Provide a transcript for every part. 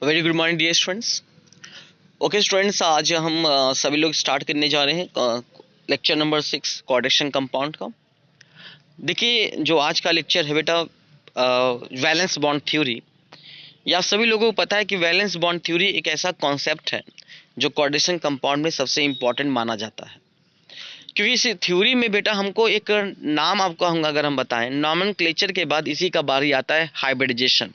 Very good morning dear students. Okay students, आज हम सभी लोग स्टार्ट करने जा रहे हैं लेक्चर नंबर 6 कोऑर्डिनेशन कंपाउंड का। देखिए, जो आज का लेक्चर है बेटा, वैलेंस बॉन्ड थ्योरी। या सभी लोगों को पता है कि वैलेंस बॉन्ड थ्योरी एक ऐसा कॉन्सेप्ट है जो कोऑर्डिनेशन कंपाउंड में सबसे इंपॉर्टेंट माना जाता है। क्योंकि इस थ्योरी में बेटा हमको एक नाम आपको हम अगर हम बताएं, नॉमेनक्लेचर के बाद इसी का बारी आता है हाइब्रिडाइजेशन।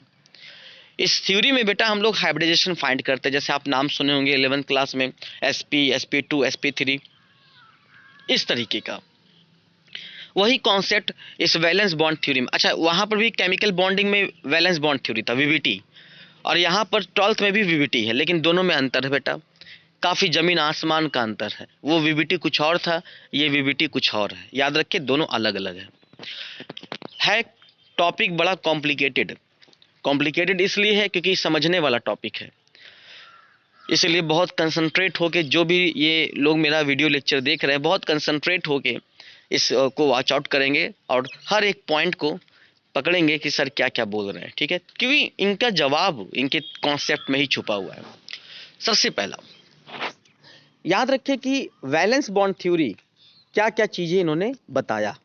इस थ्योरी में बेटा हम लोग हाइब्रिडाइजेशन फाइंड करते हैं, जैसे आप नाम सुने होंगे 11th क्लास में, sp sp2 sp3, इस तरीके का वही कॉन्सेप्ट इस वैलेंस बॉन्ड थ्योरी में। अच्छा, वहाँ पर भी केमिकल बॉन्डिंग में वैलेंस बॉन्ड थ्योरी था, वीवीटी, और यहाँ पर 12th में भी वीवीटी है, लेकिन दोनों में अंतर है बेटा, काफ़ी जमीन आसमान का अंतर है। वो वीवीटी कुछ और था, ये वीवीटी कुछ और है। याद रखिए, दोनों अलग अलग है। टॉपिक बड़ा कॉम्प्लिकेटेड कॉम्प्लिकेटेड इसलिए है क्योंकि समझने वाला टॉपिक है, इसलिए बहुत कंसंट्रेट होके जो भी ये लोग मेरा वीडियो लेक्चर देख रहे हैं, बहुत कंसंट्रेट होके इस को वॉच आउट करेंगे और हर एक पॉइंट को पकड़ेंगे कि सर क्या क्या बोल रहे हैं, ठीक है, क्योंकि इनका जवाब इनके कॉन्सेप्ट में ही छुपा हुआ है। सबसे पहला याद रखिए कि वैलेंस बॉन्ड थ्योरी क्या क्या चीज़ें इन्होंने बताया।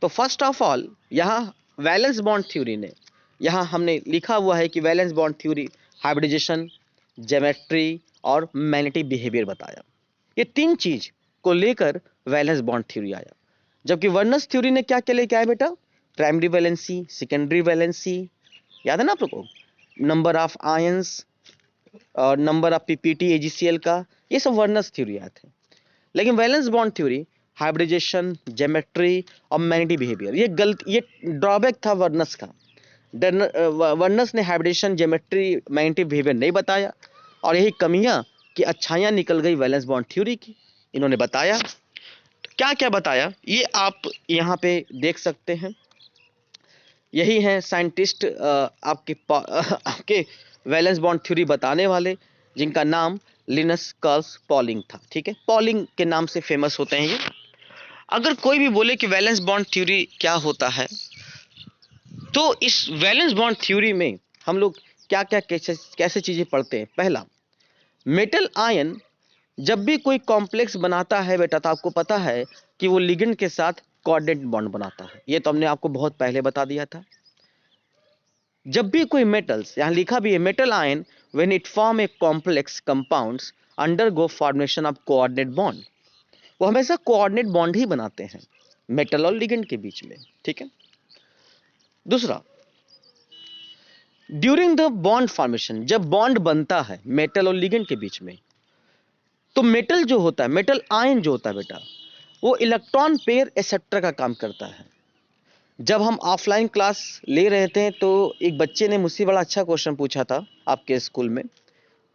तो फर्स्ट ऑफ ऑल, यहाँ वैलेंस बॉन्ड थ्योरी ने, यहाँ हमने लिखा हुआ है कि valence bond theory hybridisation, geometry और मैग्नेटिक बिहेवियर बताया। ये तीन चीज को लेकर वैलेंस बॉन्ड थ्योरी आया। जबकि वर्नस थ्योरी ने क्या क्या लेके आया बेटा? प्राइमरी वैलेंसी, सेकेंडरी वैलेंसी, याद है ना आप लोगों को, नंबर ऑफ आयंस और नंबर ऑफ पीपीटी एजीसीएल का, ये सब वर्नस थ्योरी आए थे। लेकिन valence bond theory hybridisation, geometry और मैग्नेटिक बिहेवियर, ये ड्रॉबैक था वर्नस का। वर्नस ने हाइब्रिडेशन, ज्योमेट्री, मैग्नेटिक बिहेवियर नहीं बताया, और यही कमियां कि अच्छाइयां निकल गई वैलेंस बॉन्ड थ्योरी की। इन्होंने बताया, तो क्या क्या बताया ये आप यहाँ पे देख सकते हैं। यही है साइंटिस्ट आपके वैलेंस बॉन्ड थ्योरी बताने वाले, जिनका नाम लिनस कार्ल्स पॉलिंग था। ठीक है, पॉलिंग के नाम से फेमस होते हैं ये। अगर कोई भी बोले कि वैलेंस बॉन्ड थ्योरी क्या होता है, तो इस वैलेंस बॉन्ड थ्योरी में हम लोग क्या क्या कैसे चीजें पढ़ते हैं। पहला, मेटल आयन जब भी कोई कॉम्प्लेक्स बनाता है बेटा, तो आपको पता है कि वो लिगेंड के साथ कोऑर्डिनेट बॉन्ड बनाता है। ये तो हमने आपको बहुत पहले बता दिया था। जब भी कोई मेटल्स, यहां लिखा भी है, metal ion when it form a complex compounds undergo formation of coordinate bond, वो हमेशा कोऑर्डिनेट बॉन्ड ही बनाते हैं मेटल और लिगेंड के बीच में। ठीक है। दूसरा, ड्यूरिंग द बॉन्ड फॉर्मेशन, जब बॉन्ड बनता है मेटल और लिगेंड के बीच में, तो मेटल जो होता है, मेटल आयन जो होता है बेटा, वो इलेक्ट्रॉन पेयर एक्सेप्टर का काम करता है। जब हम ऑफलाइन क्लास ले रहे थे, तो एक बच्चे ने मुझसे बड़ा अच्छा क्वेश्चन पूछा था आपके स्कूल में।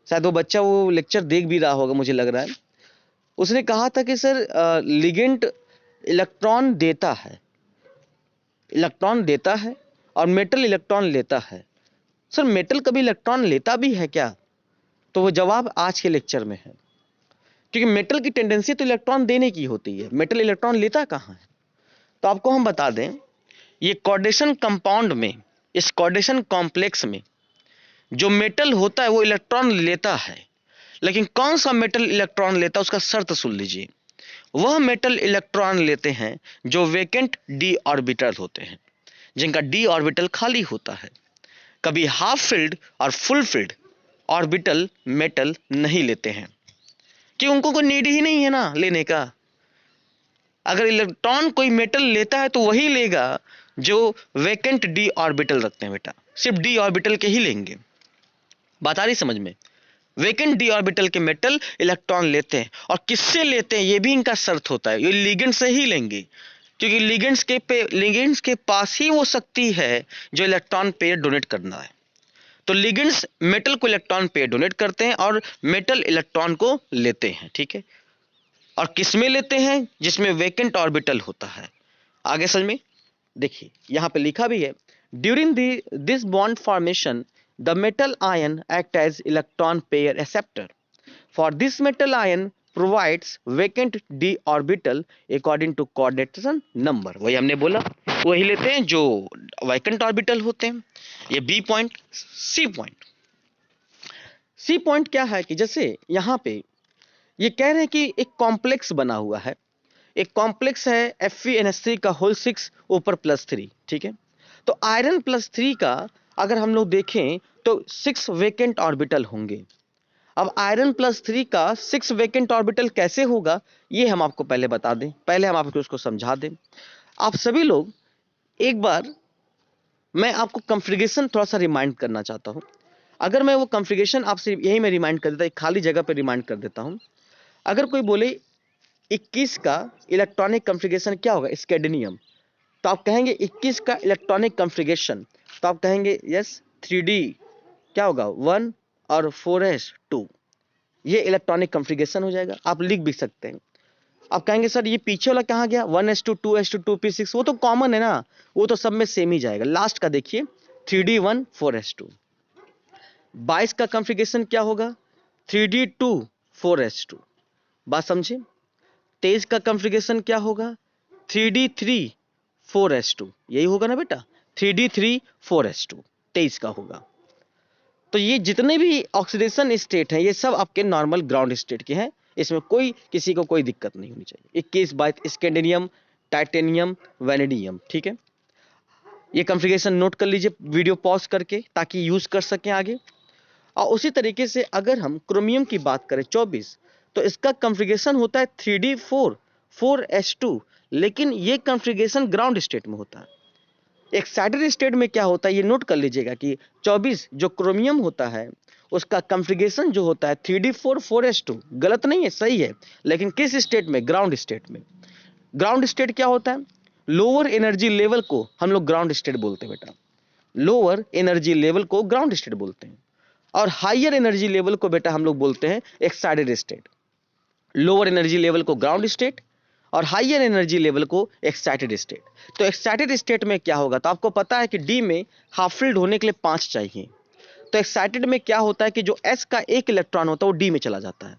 शायद वो बच्चा वो लेक्चर देख भी रहा होगा, मुझे लग रहा है। उसने कहा था कि सर, लिगेंड इलेक्ट्रॉन देता है और मेटल इलेक्ट्रॉन लेता है। सर, मेटल कभी इलेक्ट्रॉन लेता भी है क्या? तो वो जवाब आज के लेक्चर में है, क्योंकि मेटल की टेंडेंसी तो इलेक्ट्रॉन देने की होती है, मेटल इलेक्ट्रॉन लेता कहाँ है। तो आपको हम बता दें, ये कोऑर्डिनेशन कंपाउंड में, इस कोऑर्डिनेशन कॉम्प्लेक्स में जो मेटल होता है वो इलेक्ट्रॉन लेता है। लेकिन कौन सा मेटल इलेक्ट्रॉन लेता है, उसका शर्त सुन लीजिए। वह मेटल इलेक्ट्रॉन लेते हैं जो वेकेंट डी ऑर्बिटल होते हैं, जिनका डी ऑर्बिटल खाली होता है। कभी हाफ फिल्ड और फुल फिल्ड ऑर्बिटल मेटल नहीं लेते हैं, कि उनको कोई नीड ही नहीं है ना लेने का। अगर इलेक्ट्रॉन कोई मेटल लेता है तो वही लेगा जो वेकेंट डी ऑर्बिटल रखते हैं बेटा, सिर्फ डी ऑर्बिटल के ही लेंगे। बात आ रही समझ में? वेकेंट डी ऑर्बिटल के मेटल इलेक्ट्रॉन लेते हैं, और किससे लेते हैं ये भी इनका शर्त होता है, ये लिगेंड से ही लेंगे, क्योंकि लिगेंड्स के पास ही वो शक्ति है जो इलेक्ट्रॉन पेयर डोनेट करना है। तो लिगेंड्स मेटल को इलेक्ट्रॉन पेयर डोनेट करते हैं और मेटल इलेक्ट्रॉन को लेते हैं। ठीक है, और किस में लेते हैं? जिसमें वेकेंट ऑर्बिटल होता है। आगे समझ में देखिए, यहां पे लिखा भी है, during this bond formation the metal ion act as electron pair acceptor for this metal ion provides vacant d orbital according to coordination number. वही हमने बोला, वही लेते हैं जो वैकेंट ऑर्बिटल होते हैं। ये B point. C point, C point क्या है कि जैसे यहाँ पे ये कह रहे हैं कि एक कॉम्प्लेक्स बना हुआ है, एक कॉम्प्लेक्स है FeNH3 का होल 6 ऊपर +3, ठीक है। तो आयरन +3 का अगर हम लोग देखें तो 6 वेकेंट ऑर्बिटल होंगे। अब आयरन +3 का 6 वेकेंट ऑर्बिटल कैसे होगा ये हम आपको पहले बता दें, पहले हम आपको उसको समझा दें। आप सभी लोग एक बार, मैं आपको कॉन्फ़िगरेशन थोड़ा सा रिमाइंड करना चाहता हूं। अगर मैं वो कॉन्फ़िगरेशन आपसे यही मैं रिमाइंड कर देता, एक खाली जगह पे रिमाइंड कर देता हूं। अगर कोई बोले 21 का इलेक्ट्रॉनिक कॉन्फ़िगरेशन क्या होगा, स्कैंडियम, तो आप कहेंगे 21 का इलेक्ट्रॉनिक कॉन्फ़िगरेशन, तो आप कहेंगे यस 3D क्या होगा 1 और 4s2, ये इलेक्ट्रॉनिक कॉन्फ़िगरेशन हो जाएगा। आप लिख भी सकते हैं। आप कहेंगे सर ये पीछे वाला कहाँ गया, 1s2 2s2 2p6, वो तो कॉमन है ना, वो तो सब में सेम ही जाएगा। लास्ट का देखिए 3d1 4s2। 22 का कॉन्फ़िगरेशन क्या होगा, 3d2 4s2, बात समझे। 23 का कॉन्फ़िगरेशन क्या होगा, 3d3 4s2, यही होगा ना बेटा, 3d3 4s2 23 का होगा। तो ये जितने भी ऑक्सीडेशन स्टेट हैं ये सब आपके नॉर्मल ग्राउंड स्टेट के हैं, इसमें कोई किसी को कोई दिक्कत नहीं होनी चाहिए। 21 स्कैंडियम, टाइटेनियम, वैनेडियम, ठीक है। ये कॉन्फ़िगरेशन नोट कर लीजिए वीडियो पॉज करके ताकि यूज कर सकें आगे। और उसी तरीके से अगर हम क्रोमियम की बात करें 24, तो इसका कॉन्फ़िगरेशन होता है 3d4 4s2, लेकिन ये कॉन्फ़िगरेशन ग्राउंड स्टेट में होता है। एक्साइटेड स्टेट में क्या होता है ये नोट कर लीजिएगा कि 24 जो क्रोमियम होता है उसका कॉन्फ़िगरेशन जो होता है 3d4 4s2, गलत नहीं है, सही है, लेकिन किस स्टेट में, ग्राउंड स्टेट में। ग्राउंड स्टेट क्या होता है, लोअर एनर्जी लेवल को हम लोग ग्राउंड स्टेट बोलते हैं बेटा, लोअर एनर्जी लेवल को ग्राउंड स्टेट बोलते हैं, और हायर एनर्जी लेवल को बेटा हम लोग बोलते हैं excited state. Lower energy level को ग्राउंड स्टेट और हायर एनर्जी लेवल को एक्साइटेड स्टेट। तो एक्साइटेड स्टेट में क्या होगा, तो आपको पता है कि डी में हाफ फिल्ड होने के लिए 5 चाहिए। तो एक्साइटेड में क्या होता है कि जो एस का एक इलेक्ट्रॉन होता है वो डी में चला जाता है।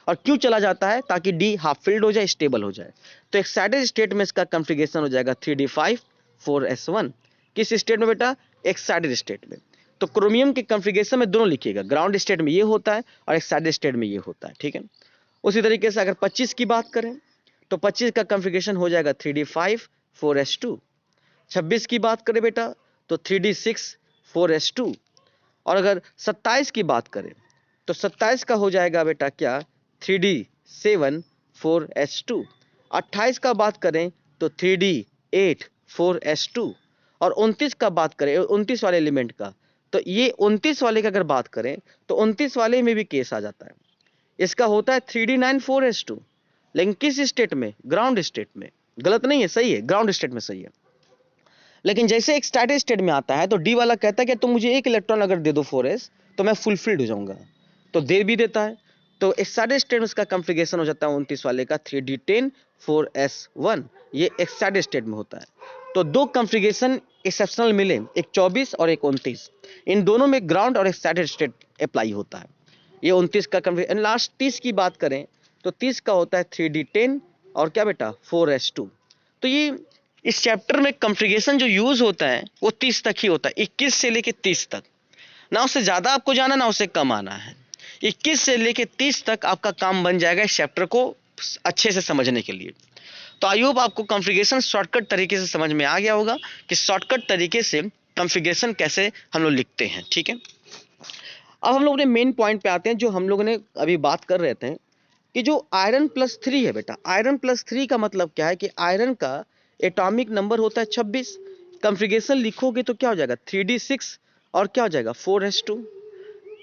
और क्यों चला जाता है, ताकि डी हाफ फिल्ड हो जाए, स्टेबल हो जाए। तो एक्साइटेड स्टेट में इसका कॉन्फ़िगरेशन हो जाएगा 3d5 4s1। किस स्टेट में बेटा, एक्साइटेड स्टेट में। तो क्रोमियम के कॉन्फ़िगरेशन में दोनों लिखिएगा, ग्राउंड स्टेट में ये होता है और एक्साइटेड स्टेट में ये होता है, ठीक है। उसी तरीके से अगर 25 की बात करें तो 25 का कॉन्फ़िगरेशन हो जाएगा 3d5 4s2। 26 की बात करें बेटा तो 3d6 4s2। और अगर 27 की बात करें तो 27 का हो जाएगा बेटा क्या, 3d7 4s2। 28 का बात करें तो 3d8 4s2। और 29 का बात करें, 29 वाले एलिमेंट का, तो ये 29 वाले का अगर बात करें तो 29 वाले में भी केस आ जाता है। इसका होता है 3d9 4s2, लेकिन किस स्टेट में, ग्राउंड स्टेट में। गलत नहीं है, सही है, ग्राउंड स्टेट में सही है। लेकिन जैसे एक स्टैटिक स्टेट में आता है तो डी वाला कहता है कि तुम मुझे एक इलेक्ट्रॉन अगर दे दो 4s तो मैं फुलफिल्ड हो जाऊंगा, तो दे भी देता है। तो एक्साइटेड स्टेट में इसका कॉन्फ़िगरेशन हो जाता है 29 वाले का 3d10 4s1, ये एक्साइटेड स्टेट में होता है। तो दो कॉन्फ़िगरेशन एक्सेप्शनल मिले, एक 24 और एक 29, इन दोनों में ग्राउंड और एक्साइटेड स्टेट अप्लाई होता है। ये 29 का कॉन्फ़िगरेशन। लास्ट 30 की बात करें तो 30 का होता है 3d10 और क्या बेटा 4s2। तो ये इस चैप्टर में कॉन्फ़िगरेशन जो यूज होता है वो 30 तक ही होता है, 21 से लेके 30 तक, ना उससे ज्यादा आपको जाना ना उससे कम आना है। 21 से लेके 30 तक आपका काम बन जाएगा इस चैप्टर को अच्छे से समझने के लिए। तो आई होप आपको कॉन्फ़िगरेशन शॉर्टकट तरीके से समझ में आ गया होगा कि शॉर्टकट तरीके से कॉन्फ़िगरेशन कैसे हम लोग लिखते हैं, ठीक है। अब हम लोग अपने मेन पॉइंट पे आते हैं जो हम लोगों ने अभी बात कर रहे थे कि जो आयरन +3 है बेटा, आयरन +3 का मतलब क्या है कि आयरन का एटॉमिक नंबर होता है 26। कॉन्फ़िगरेशन लिखोगे तो क्या हो जाएगा 3d6 और क्या हो जाएगा 4s2।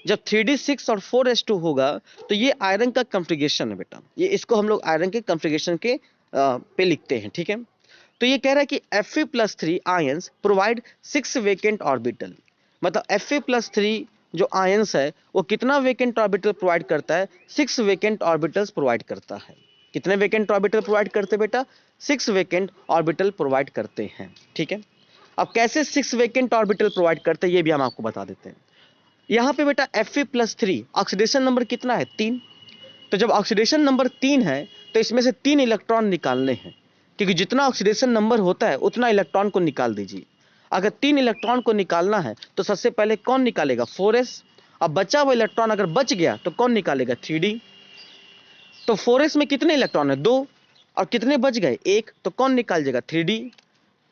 जब 3d6 और 4s2 होगा तो ये आयरन का कॉन्फ़िगरेशन है बेटा, ये इसको हम लोग आयरन के कॉन्फ़िगरेशन के पे लिखते हैं, ठीक है। तो ये कह रहा है कि Fe+3 ions provide 6 vacant orbital, मतलब Fe+3 जो आयंस है वो कितना वेकेंट ऑर्बिटल प्रोवाइड करता है, 6 वेकेंट ऑर्बिटल्स प्रोवाइड करता है। कितने वेकेंट ऑर्बिटल प्रोवाइड करते हैं बेटा, 6 वेकेंट ऑर्बिटल प्रोवाइड करते हैं, ठीक है। अब कैसे 6 वेकेंट ऑर्बिटल प्रोवाइड करते हैं ये भी हम आपको बता देते हैं। यहाँ पे बेटा Fe+3 ऑक्सीडेशन नंबर कितना है, 3। तो जब ऑक्सीडेशन नंबर 3 है तो इसमें से 3 इलेक्ट्रॉन निकालने हैं, क्योंकि जितना ऑक्सीडेशन नंबर होता है उतना इलेक्ट्रॉन को निकाल दीजिए। अगर 3 इलेक्ट्रॉन को निकालना है तो सबसे पहले कौन निकालेगा, 4s, अब बचा हुआ इलेक्ट्रॉन अगर बच गया तो कौन निकालेगा, 3d। तो 4s में कितने इलेक्ट्रॉन है, 2, और कितने बच गए, 1, तो कौन निकाल जाएगा, 3d।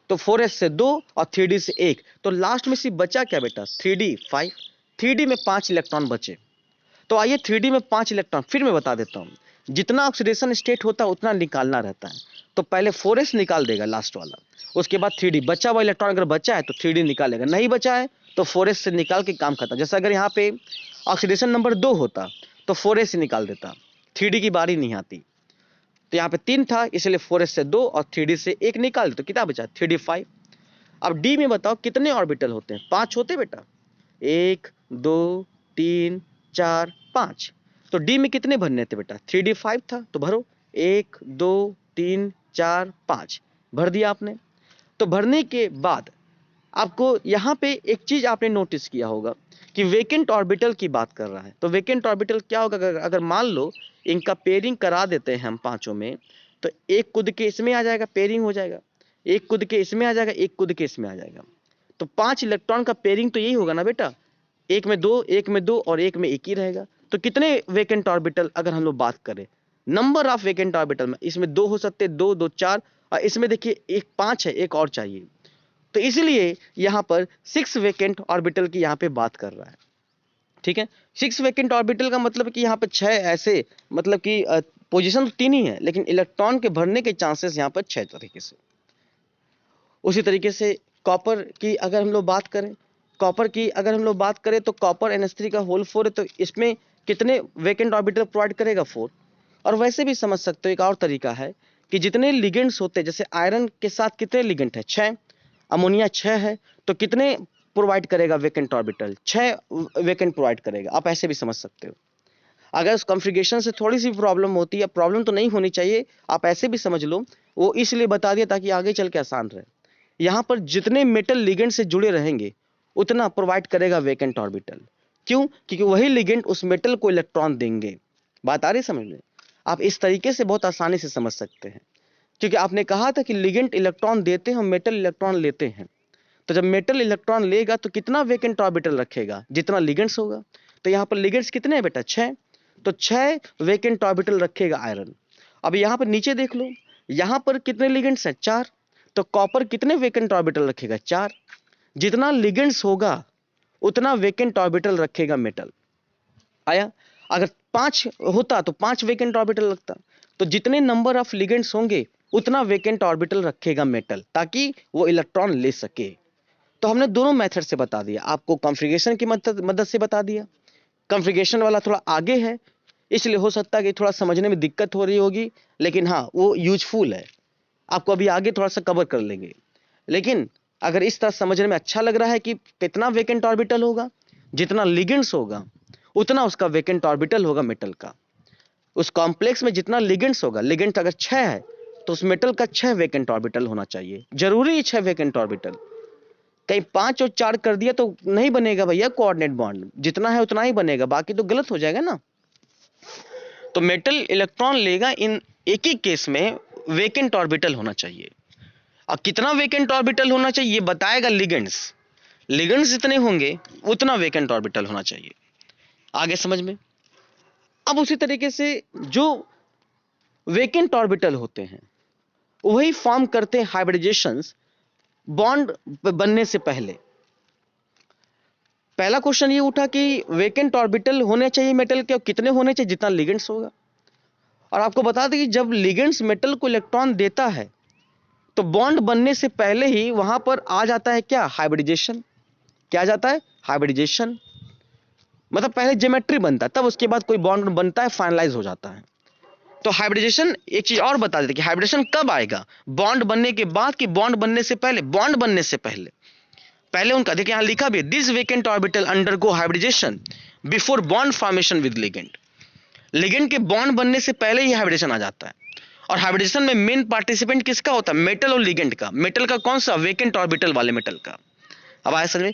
तो 4s से 2 और 3d से 1, तो लास्ट में सिर्फ बचा क्या बेटा, 3d 5। 3d में 5 इलेक्ट्रॉन बचे। तो आइए 3d में 5 इलेक्ट्रॉन फिर मैं बता देता हूं, जितना ऑक्सीडेशन स्टेट होता है उतना निकालना रहता है। तो पहले 4s निकाल देगा लास्ट वाला, उसके बाद 3d, बचा हुआ इलेक्ट्रॉन अगर बचा है तो 3d निकालेगा, नहीं बचा है तो 4s से निकाल के काम खत्म। जैसा अगर यहाँ पे ऑक्सीडेशन नंबर 2 होता तो 4s से निकाल देता, 3d की बारी नहीं आती। तो यहाँ पे 3 था इसलिए 4s से 2 और 3d से 1 निकाल दे, तो कितना बचा, 3d 5। अब d में बताओ कितने ऑर्बिटल होते हैं, 5 होते बेटा, 1 2 3 4 5। तो d में कितने भरने थे बेटा, 3d 5 था, तो भरो 1 2 3 4 5, भर दिया आपने। तो भरने के बाद आपको यहाँ पे एक चीज आपने नोटिस किया होगा कि वेकेंट ऑर्बिटल की बात कर रहा है। तो वेकेंट ऑर्बिटल क्या होगा, अगर मान लो इनका पेयरिंग करा देते हैं हम पांचों में, तो एक कूद के इसमें आ जाएगा, पेयरिंग हो जाएगा, एक कूद के इसमें आ जाएगा, एक कूद के इसमें आ जाएगा। तो 5 इलेक्ट्रॉन का पेयरिंग तो यही होगा ना बेटा, एक में 2, एक में 2 और एक में 1 ही रहेगा। तो कितने वेकेंट ऑर्बिटल अगर हम लोग बात करें, नंबर ऑफ वेकेंट ऑर्बिटल में, इसमें 2 हो सकते, 2 2 4, और इसमें देखिए एक 5 है, एक और चाहिए। तो इसलिए यहां पर 6 वेकेंट ऑर्बिटल की यहां पे बात कर रहा है, ठीक है। 6 वेकेंट ऑर्बिटल का मतलब कि यहां पर 6 ऐसे, मतलब कि पोजीशन तो 3 ही है लेकिन इलेक्ट्रॉन के भरने के चांसेस यहां पर 6 तरीके से। उसी तरीके से कॉपर की अगर हम लोग बात करें, तो कॉपर NH3 का होल 4 है, तो इसमें कितने वेकेंट ऑर्बिटल प्रोवाइड करेगा, 4। और वैसे भी समझ सकते हो एक और तरीका है कि जितने लिगेंड्स होते हैं, जैसे आयरन के साथ कितने लिगेंड है, 6, अमोनिया 6 है, तो कितने प्रोवाइड करेगा वेकेंट ऑर्बिटल, 6 वेकेंट प्रोवाइड करेगा। आप ऐसे भी समझ सकते हो। अगर उस कॉन्फ़िगरेशन से थोड़ी सी प्रॉब्लम होती है, प्रॉब्लम तो नहीं होनी चाहिए, आप ऐसे भी समझ लो, वो इसलिए बता दिया ताकि आगे चल के आसान रहे। यहाँ पर जितने मेटल लिगेंड से जुड़े रहेंगे उतना प्रोवाइड करेगा वेकेंट ऑर्बिटल। क्यों, क्योंकि वही लिगेंड उस मेटल को इलेक्ट्रॉन देंगे। बात आ रही समझ में, आप इस तरीके से बहुत आसानी से समझ सकते हैं, क्योंकि आपने कहा था कि लिगेंड इलेक्ट्रॉन देते हैं, मेटल इलेक्ट्रॉन लेते हैं। तो जब मेटल इलेक्ट्रॉन लेगा तो कितना वेकेंट ऑर्बिटल रखेगा, जितना लिगेंड्स होगा। तो यहाँ पर लिगेंड्स कितने हैं बेटा, 6, तो 6 वेकेंट ऑर्बिटल रखेगा आयरन। अब यहाँ पर नीचे देख लो, यहाँ पर कितने लिगेंड्स हैं, 4, तो कॉपर कितने वेकेंट ऑर्बिटल रखेगा, 4। जितना लिगेंड्स होगा उतना वेकेंट ऑर्बिटल रखेगा मेटल। आया, अगर 5 होता तो 5 वेकेंट ऑर्बिटल रखता। तो जितने नंबर ऑफ लिगेंड्स होंगे उतना वेकेंट ऑर्बिटल रखेगा मेटल, ताकि वो इलेक्ट्रॉन ले सके। तो हमने दोनों मेथड से बता दिया, आपको कॉन्फ़िगरेशन की मदद से बता दिया। कॉन्फ़िगरेशन वाला थोड़ा आगे है, इसलिए हो सकता है कि थोड़ा समझने में दिक्कत हो रही होगी, लेकिन हाँ वो यूजफुल है, आपको अभी आगे थोड़ा सा कवर कर लेंगे। लेकिन अगर इस तरह समझने में अच्छा लग रहा है कि कितना वेकेंट ऑर्बिटल होगा, जितना लिगेंड्स होगा उतना उसका वेकेंट ऑर्बिटल होगा मेटल का। उस कॉम्प्लेक्स में जितना लिगेंड्स होगा, लिगेंड अगर 6 है तो उस मेटल का 6 वेकेंट ऑर्बिटल होना चाहिए, जरूरी 6 वेकेंट ऑर्बिटल। कहीं 5 और 4 कर दिया तो नहीं बनेगा भैया कोऑर्डिनेट बॉन्ड, जितना है उतना ही बनेगा, बाकी तो गलत हो जाएगा ना। तो मेटल इलेक्ट्रॉन लेगा इन एक ही केस में वेकेंट ऑर्बिटल होना चाहिए। अब कितना वेकेंट ऑर्बिटल होना चाहिए ये बताएगा लिगेंड्स, लिगेंड्स जितने होंगे उतना वेकेंट ऑर्बिटल होना चाहिए। आगे समझ में। अब उसी तरीके से जो वेकेंट ऑर्बिटल होते हैं वही फॉर्म करते हैं हाइब्रिडाइजेशंस बॉन्ड बनने से पहले। पहला क्वेश्चन ये उठा कि वेकेंट ऑर्बिटल होने चाहिए मेटल के, और कितने होने चाहिए, जितना लिगेंड्स होगा। और आपको बता दें कि जब लिगेंड्स मेटल को इलेक्ट्रॉन देता है तो बॉन्ड बनने से पहले ही वहां पर आ जाता है क्या, हाइब्रिडाइजेशन। क्या आ जाता है, हाइब्रिडाइजेशन। मतलब पहले ज्योमेट्री बनता है, तब उसके बाद कोई बॉन्ड बनता है, फाइनलाइज हो जाता है। तो हाइब्रिडेशन, एक चीज और बता देते कि हाइब्रिडेशन कब आएगा, बॉन्ड बनने के बाद कि बॉन्ड बनने से पहले। बॉन्ड बनने से पहले, पहले उनका देखिए यहां लिखा भी है, this vacant orbital undergo hybridisation before bond formation with ligand. Ligand के बॉन्ड बनने से पहले ही हाइब्रिडेशन आ जाता है। और हाइब्रिडेशन में मेन पार्टिसिपेंट किसका होता है, मेटल और लिगेंड का। मेटल का कौन सा, वेकेंट ऑर्बिटल वाले मेटल का। अब आया समझ में।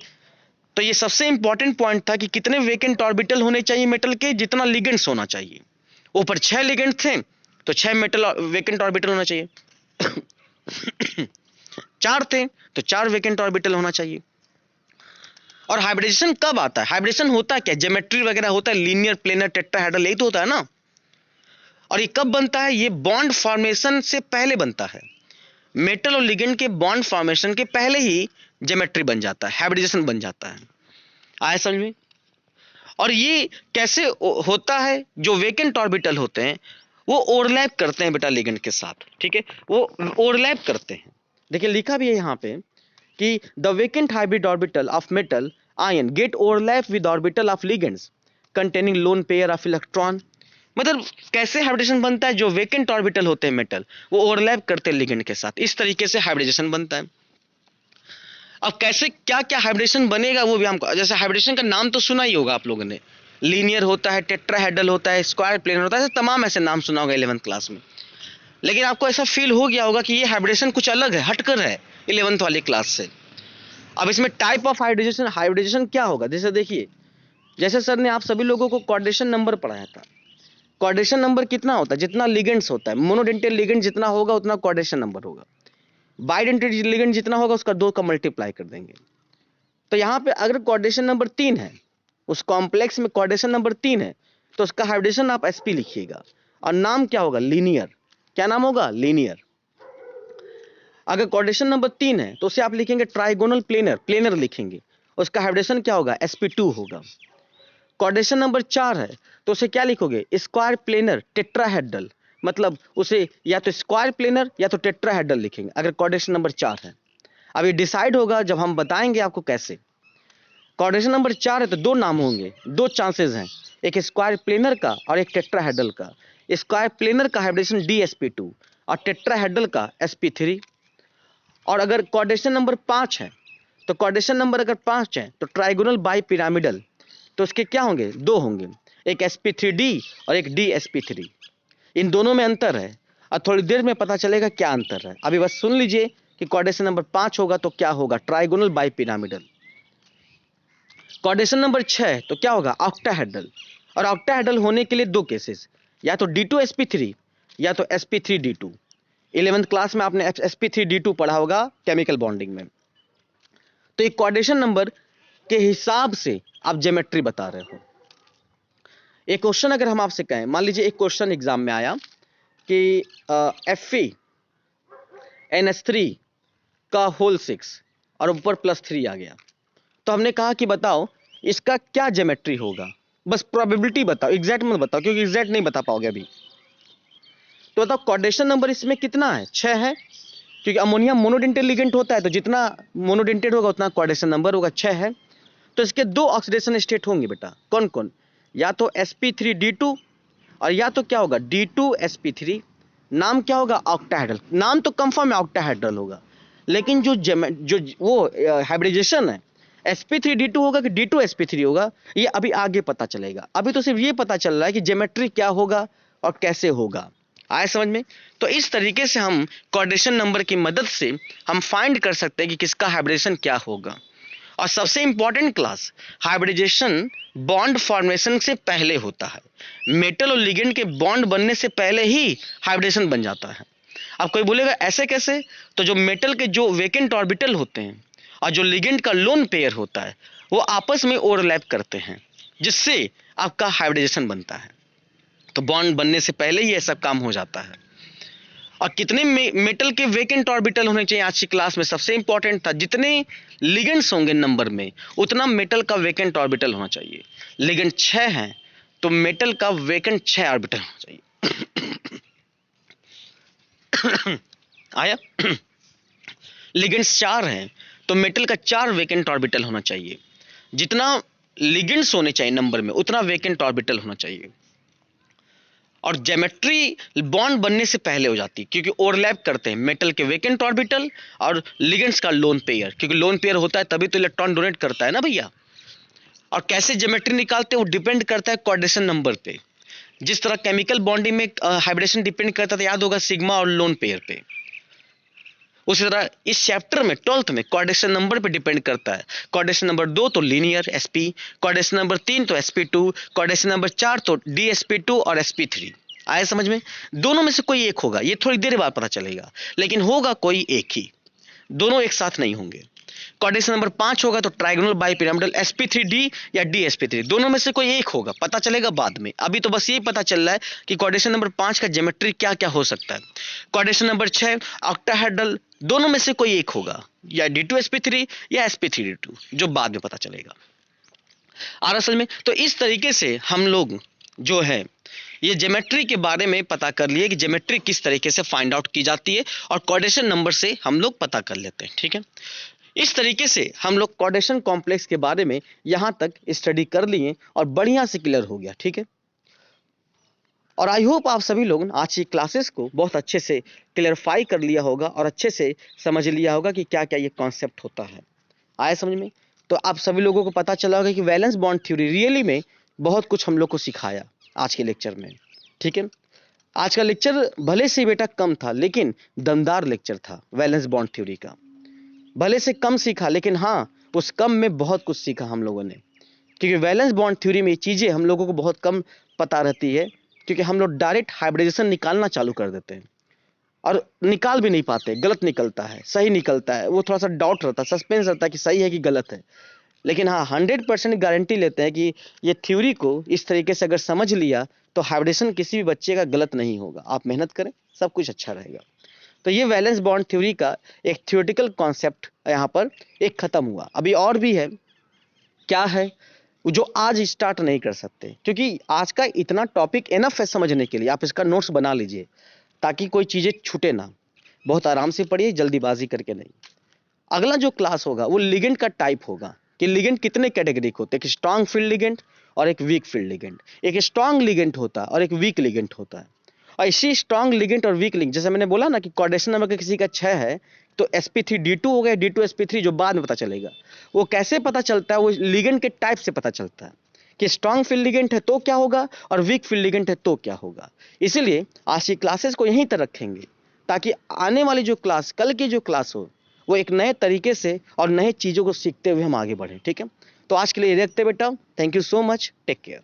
तो ये सबसे इंपॉर्टेंट पॉइंट था कि कितने वेकेंट ऑर्बिटल होने चाहिए मेटल के, जितना लिगेंड्स होना चाहिए। ऊपर 6 लिगेंड थे तो 6 मेटल वेकेंट ऑर्बिटल होना चाहिए। 4 थे तो 4 वेकेंट ऑर्बिटल होना चाहिए। और हाइब्रिडेशन कब आता है? हाइब्रिडेशन होता क्या, ज्योमेट्री वगैरह होता है, लीनियर, प्लेनर, टेट्राहेड्रल, यही तो होता है ना। और ये कब बनता है? ये बॉन्ड फॉर्मेशन से पहले बनता है। मेटल और लिगेंड के बॉन्ड फॉर्मेशन के पहले ही ज्योमेट्री बन जाता है, हाइब्रिडेशन बन जाता है। आया समझ में? और ये कैसे होता है? जो वेकेंट ऑर्बिटल होते हैं वो ओवरलैप करते हैं बेटा लिगेंड के साथ, ठीक है, वो ओवरलैप करते हैं। देखिए लिखा भी है यहाँ पे कि the vacant hybrid orbital of metal ion get overlap with orbital of ligands containing lone pair of electron. मतलब कैसे हाइब्रिडेशन बनता है? जो वेकेंट ऑर्बिटल होते हैं मेटल वो ओवरलैप करते हैं लिगेंड के साथ, इस तरीके से हाइब्रिडेशन बनता है। अब कैसे क्या क्या हाइब्रिडेशन बनेगा वो भी हमको, जैसे हाइब्रिडेशन का नाम तो सुना ही होगा आप लोगों ने, लीनियर होता है, टेट्राहेड्रल होता है, स्क्वायर प्लेनर होता है, तमाम ऐसे नाम सुना होगा 11th क्लास में। लेकिन आपको ऐसा फील हो गया होगा कि ये हाइब्रिडेशन कुछ अलग है, हटकर है 11th वाली क्लास से। अब इसमें टाइप ऑफ हाइब्रिडेशन, हाइब्रिडेशन क्या होगा? जैसे देखिए, जैसे सर ने आप सभी लोगों को कोऑर्डिनेशन नंबर पढ़ाया था। कोऑर्डिनेशन नंबर कितना होता है? जितना लिगेंड्स होता है, मोनोडेंटेट लिगेंड जितना होगा उतना कोऑर्डिनेशन नंबर होगा। बाइडेंटेट लिगेंड जितना होगा उसका 2 का मल्टीप्लाई कर देंगे। तो यहाँ पे अगर कोऑर्डिनेशन नंबर 3 है, उस कॉम्प्लेक्स में कोऑर्डिनेशन नंबर 3 है, तो उसका हाइब्रिडेशन आप sp लिखिएगा और नाम क्या होगा? लीनियर। क्या नाम होगा? लीनियर। अगर कोऑर्डिनेशन नंबर 3 है तो उसे आप लिखेंगे ट्राइगोनल प्लेनर, प्लेनर लिखेंगे, उसका हाइब्रिडेशन क्या होगा? sp2 होगा। कोऑर्डिनेशन नंबर 4 है तो उसे क्या लिखोगे? स्क्वायर प्लेनर टेट्राहेड्रल, मतलब उसे या तो स्क्वायर प्लेनर या तो टेट्राहेड्रल लिखेंगे अगर कोऑर्डिनेशन नंबर 4 है। अब ये डिसाइड होगा जब हम बताएंगे आपको कैसे। कोऑर्डिनेशन नंबर 4 है तो 2 नाम होंगे, 2 चांसेस हैं, एक स्क्वायर प्लेनर का और एक टेट्राहेड्रल का। स्क्वायर प्लेनर का हाइब्रिडेशन dsp2 और टेट्राहेड्रल का sp3। और अगर कोऑर्डिनेशन नंबर 5 है तो कोऑर्डिनेशन नंबर अगर 5 है तो ट्राइगोनल बाई पिरामिडल, तो उसके क्या होंगे? 2 होंगे, एक sp3d और एक dsp3। इन दोनों में अंतर है और थोड़ी देर में पता चलेगा क्या अंतर है। अभी बस सुन लीजिए कि कोऑर्डिनेशन नंबर 5 होगा तो क्या होगा? Trigonal bi pyramidal. Coordination number 6 तो क्या होगा? ऑक्टाहेड्रल। और ऑक्टाहेड्रल होने के लिए 2 केसेस, या तो d2sp3 या तो sp3d2। 11th क्लास में आपने sp3d2 पढ़ा होगा केमिकल बॉन्डिंग में। तो एक कोऑर्डिनेशन नंबर के हिसाब से आप ज्योमेट्री बता रहे हो। एक क्वेश्चन अगर हम आपसे कहें, मान लीजिए एक क्वेश्चन एग्जाम में आया कि FeNH3 का होल 6 और ऊपर +3 आ गया, तो हमने कहा कि बताओ इसका क्या ज्योमेट्री होगा। बस प्रोबेबिलिटी बताओ, एग्जैक्ट मत बताओ क्योंकि एग्जैक्ट नहीं बता पाओगे अभी। तो बताओ कोऑर्डिनेशन नंबर इसमें कितना है? 6 है, क्योंकि अमोनिया मोनोडेंटेट लिगेंड होता है तो जितना मोनोडेंटेट होगा उतना कोऑर्डिनेशन नंबर होगा, 6 है। तो इसके 2 ऑक्सीडेशन स्टेट होंगे बेटा, कौन कौन? या तो sp3d2 और या तो क्या होगा? d2sp3। नाम क्या होगा? ऑक्टाहेड्रल। नाम तो कंफर्म है ऑक्टाहेड्रल होगा, लेकिन जो वो हाइब्रिडेशन है sp3d2 होगा कि d2sp3 होगा, ये अभी आगे पता चलेगा। अभी तो सिर्फ ये पता चल रहा है कि ज्योमेट्री क्या होगा और कैसे होगा। आए समझ में? तो इस तरीके से हम कोऑर्डिनेशन नंबर की मदद से हम फाइंड कर सकते हैं कि किसका हाइब्रिडेशन क्या होगा। और सबसे important class, hybridisation bond formation से पहले होता है। मेटल और लिगेंड के बॉन्ड बनने से पहले ही हाइब्रिडेशन बन जाता है। अब कोई बोलेगा ऐसे कैसे? तो जो मेटल के जो वेकेंट ऑर्बिटल होते हैं और जो लिगेंड का लोन पेयर होता है वो आपस में ओवरलैप करते हैं, जिससे आपका हाइब्रिडेशन बनता है। तो बॉन्ड बनने से पहले ही ये सब काम हो जाता है। और कितने मेटल के वेकेंट ऑर्बिटल होने चाहिए? आज की क्लास में सबसे इंपॉर्टेंट था, जितने लिगेंड्स होंगे नंबर में उतना मेटल का वेकेंट ऑर्बिटल होना चाहिए। लिगेंड 6 है तो मेटल का वेकेंट 6 ऑर्बिटल होना चाहिए। आया? लिगेंड्स 4 हैं तो मेटल का 4 वेकेंट ऑर्बिटल होना चाहिए। जितना लिगेंड्स होने चाहिए नंबर में उतना वेकेंट ऑर्बिटल होना चाहिए। और ज्योमेट्री बॉन्ड बनने से पहले हो जाती है क्योंकि ओवरलैप करते हैं मेटल के वेकेंट ऑर्बिटल और लिगेंड्स का लोन पेयर, क्योंकि लोन पेयर होता है तभी तो इलेक्ट्रॉन डोनेट करता है ना भैया। और कैसे ज्योमेट्री निकालते हैं वो डिपेंड करता है कोऑर्डिनेशन नंबर पे। जिस तरह केमिकल बॉन्डिंग में हाइब्रिडेशन डिपेंड करता था, याद होगा, सिग्मा और लोन पेयर पे, उसी तरह इस चैप्टर में 12th में कोऑर्डिनेशन नंबर पे डिपेंड करता है। कोऑर्डिनेशन नंबर 2 तो लीनियर sp, कोऑर्डिनेशन नंबर 3 तो sp2, कोऑर्डिनेशन नंबर 4 तो dsp2 और sp3। आए समझ में? दोनों में से कोई एक होगा, ये थोड़ी देर बाद पता चलेगा, लेकिन होगा कोई एक ही, दोनों एक साथ नहीं होंगे। कोऑर्डिनेशन नंबर 5 होगा तो ट्राइगोनल बाइपिरामिडल sp3d या dsp3, दोनों में से कोई एक होगा, पता चलेगा बाद में। अभी तो बस ये पता चल रहा है कि कोऑर्डिनेशन नंबर 5 का ज्योमेट्री क्या क्या हो सकता है। कोऑर्डिनेशन नंबर 6 ऑक्टाहेड्रल, दोनों में से कोई एक होगा, या d2sp3 या sp3d2, जो बाद में पता चलेगा। और असल में तो इस तरीके से हम लोग जो है ये ज्योमेट्री के बारे में पता कर लिए कि ज्योमेट्री किस तरीके से फाइंड आउट की जाती है, और कोऑर्डिनेशन नंबर से हम लोग पता कर लेते हैं। ठीक है, इस तरीके से हम लोग कोऑर्डिनेशन कॉम्प्लेक्स के बारे में यहां तक स्टडी कर लिए और बढ़िया से क्लियर हो गया। ठीक है, और आई होप आप सभी लोग आज की क्लासेस को बहुत अच्छे से क्लियरफाई कर लिया होगा और अच्छे से समझ लिया होगा कि क्या क्या ये कॉन्सेप्ट होता है। आया समझ में? तो आप सभी लोगों को पता चला होगा कि वैलेंस बॉन्ड थ्योरी रियली में बहुत कुछ हम लोग को सिखाया आज के लेक्चर में। ठीक है, आज का लेक्चर भले से बेटा कम था लेकिन दमदार लेक्चर था वैलेंस बॉन्ड थ्योरी का। भले से कम सीखा लेकिन हाँ, उस कम में बहुत कुछ सीखा हम लोगों ने, क्योंकि वैलेंस बॉन्ड थ्योरी में ये चीज़ें हम लोगों को बहुत कम पता रहती है, क्योंकि हम लोग डायरेक्ट हाइब्रिडेशन निकालना चालू कर देते हैं और निकाल भी नहीं पाते, गलत निकलता है, सही निकलता है, वो थोड़ा सा डाउट रहता है, सस्पेंस रहता है कि सही है कि गलत है। लेकिन हाँ, 100% गारंटी लेते हैं कि ये थ्योरी को इस तरीके से अगर समझ लिया तो हाइब्रिडेशन किसी भी बच्चे का गलत नहीं होगा। आप मेहनत करें, सब कुछ अच्छा रहेगा। तो ये वैलेंस बॉन्ड थ्योरी का एक थ्योरेटिकल कॉन्सेप्ट यहाँ पर एक खत्म हुआ। अभी और भी है, क्या है जो आज स्टार्ट नहीं कर सकते, क्योंकि आज का इतना टॉपिक इनफ है समझने के लिए। आप इसका नोट्स बना लीजिए ताकि कोई चीज़ें छूटे ना, बहुत आराम से पढ़िए, जल्दीबाजी करके नहीं। अगला जो क्लास होगा वो लिगेंड का टाइप होगा कि लिगेंड कितने कैटेगरी के होते हैं, एक स्ट्रांग फील्ड लिगेंड और एक वीक फील्ड लिगेंड। एक स्ट्रांग लिगेंड होता है और एक वीक लिगेंड होता है। और इसी स्ट्रांग लिगेंड और वीक लिगेंड, जैसे मैंने बोला ना कि कोऑर्डिनेशन नंबर किसी का 6 है तो sp3d2 हो गया, d2sp3 जो बाद में पता चलेगा। वो कैसे पता चलता है? वो लिगेंड के टाइप से पता चलता है कि स्ट्रांग फील्ड लिगेंड है तो क्या होगा और वीक फील्ड लिगेंड है तो क्या होगा। इसीलिए आज की क्लासेस को यहीं तक रखेंगे ताकि आने वाली जो क्लास, कल की जो क्लास हो, वो एक नए तरीके से और नए चीज़ों को सीखते हुए हम आगे बढ़ें। ठीक है, तो आज के लिए रखते बेटा। Thank you so much, take care.